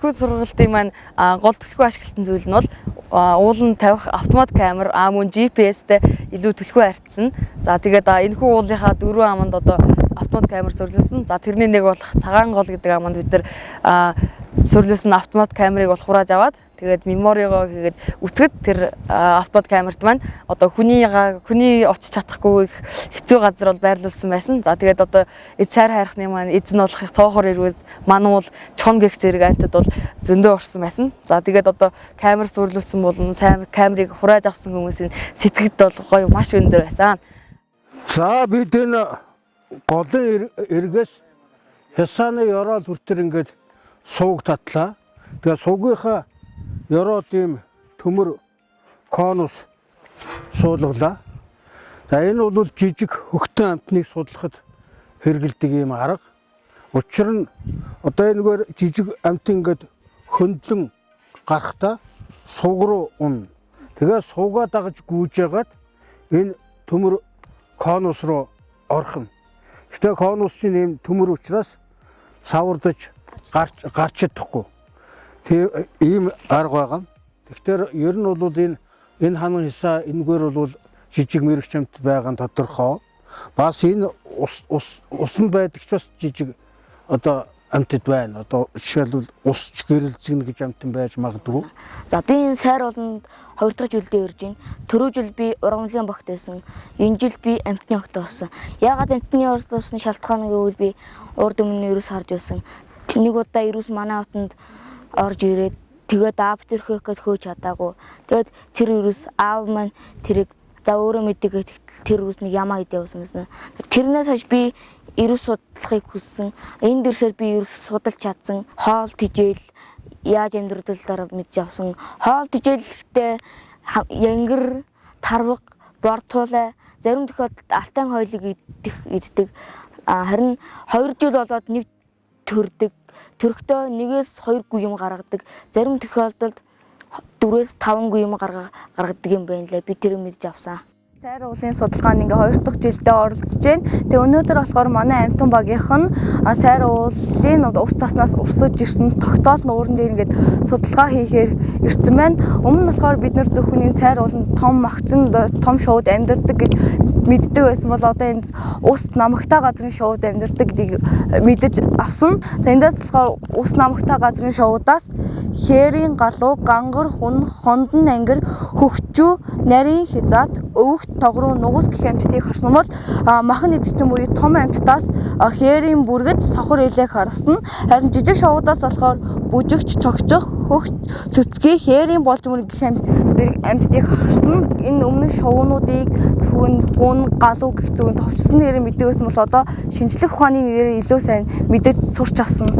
Түлхүү сургалтын маань гол түлхүү ашигласан зүйл нь бол ууланд тавих автомат камер, мөн GPS-тэй илүү түлхүү харьцсан. За тэгээд энэхүү уулынхаа дөрвөн аманд одоо автомат камер суурилсан. За тэрний нэг болох цагаан гол гэдэг аманд бид нар суурилсан автомат камерыг бол хурааж аваад тэгээд меморигоо хийгээд үцгэд тэр автомат камерт маань одоо хүний очиж чадахгүй их хэцүү газар бол байрлуулсан байсан. За тэгээд одоо сайр хайрхны маань эзэн болох тоохор ирвэл мануул чон гэх зэрэг антид бол зөндөө орсон байсан. За тэгээд одоо камер суурилсан болон сайн камерыг хурааж авсан хүмүүсийн сэтгэлд бол гоё маш өндөр байсан. За бид энэ голын эргээс хясааны ёроол хүртэр ингээд сууг татлаа. Тэгээд суугийнхаа ёроод ийм төмөр конус суулгалаа. За энэ бол жижиг хөхтөн амтныг судлахад хэрэгэлдэг ийм арга. Учир нь одоо энэгээр жижиг амт ингээд хөндлөн гарахтаа сууг руу унна. Тэгээ суугаа дагаж гүйж ягаад энэ төмөр конус руу орхино. Гэтэ конус чинь ийм төмөр учраас савардаж гарч чадахгүй. Тэг ийм арга байгаа. Тэгэхээр ер нь бол энэ ханан хисаа энэгээр бол жижиг мэрэгч амт байгаа нь тодорхой. Бас энэ усан байдаг ч бас жижиг одоо амтд байна. Одоо жишээлбэл усч гэрэлцгэн гэж амтан байж магадгүй. За би энэ сайр болонд 2 дахь жилдээ ирж байна. Түрүү жил би ургамлын багт байсан. Энэ жил би амтны огт орсон. Яагаад амтны огт орсон шалтгаан гэвэл би урд өмнө ерөөс харж байсан. Нэг удаа ерөөс манай хотод орж ирээд тэгээд аав төрхөх гэж хөөж чадаагүй. Тэгээд тэр ерөөс аав маань тэрийг за өөрөө мэдээгээд тэр ерөөс нэг ямаа идээ байсан. Тэрнээс хойш би ерөөс судлахыг хүссэн. Энэ дэрсээр би ерөөс судалж чадсан. Хоол тижээл яаж амьдралдаар мэдж авсан. Хоол тижээлтэй янгир, тарваг, бортуулаа зарим тохиолдолд алтан хойлыг иддэг. Харин 2 жил болоод нэг төрдөг. Төрхтөө 1-2 гүйм гаргадаг. Зарим тохиолдолд 4-5 гүйм гаргадаг юм байна лээ. Би тэр мэдж авсан. Сайр уулын судалгаанд ингээ 2 дахь жилдээ оролцож байна. Тэгээ өнөөдөр болохоор манай амтан багийнх нь сайр уулын ус таснаас урсаж ирсэн тогтоол нуурын дээр ингээд судалгаа хийхээр ирсэн байна. Өмнө нь болохоор бид нар зөвхөн энэ сайр ууланд том махчин том шууд амьдардаг гэж мэддэг байсан бол одоо энэ ус намагтай газрын шууд амьдардаг гэдгийг мэдэж авсан. Эндээс болохоор ус намагтай газрын шуудаас хээрийн галуу, гангар, хүн, хондон ангир, хөгчүү, нарийн хязаат, өвөгт тогруу, нугас гэх амьтдыг харсан бол махан эдгчэн буюу том амьтдаас хээрийн бүргэд сохор илээх харсан. Харин жижиг шуудаас болохоор бүжигч, чогчох, хөгч, цөцгий, хээрийн болж мөр гэх зэрэг амьтдыг харсан. Энэ өмнө шувуунуудыг зөвхөн хүн, галуу гэх зөвхөн товчсон нэрээр мэддэг байсан бол одоо шинжлэх ухааны нэрээр илүү сайн мэдэж сурч авсан.